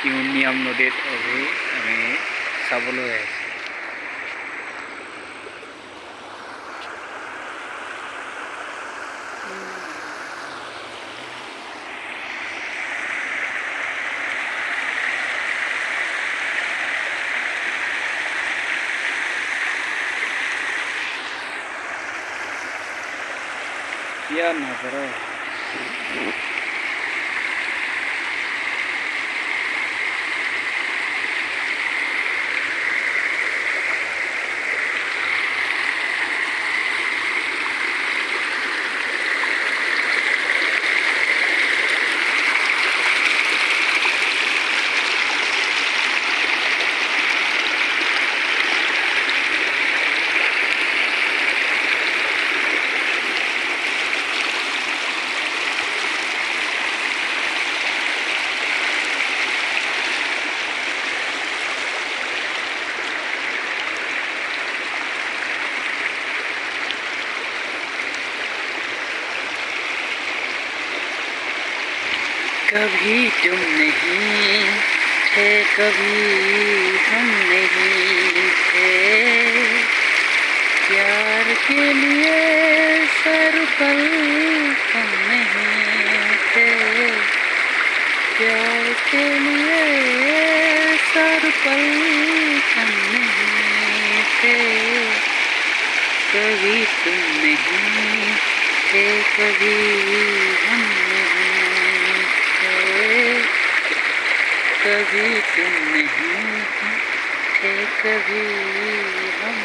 ইউনিয়াম নদীত অভি আমি চাবলৈ আহিছোঁ। क्या नजारा है। कभी तुम नहीं थे, कभी हम नहीं थे, प्यार के लिए सर पल हम नहीं थे, प्यार के लिए सर पल हम नहीं थे, कभी तुम नहीं थे, कभी हम नहीं थे, कभी तुम नहीं थे, कभी हम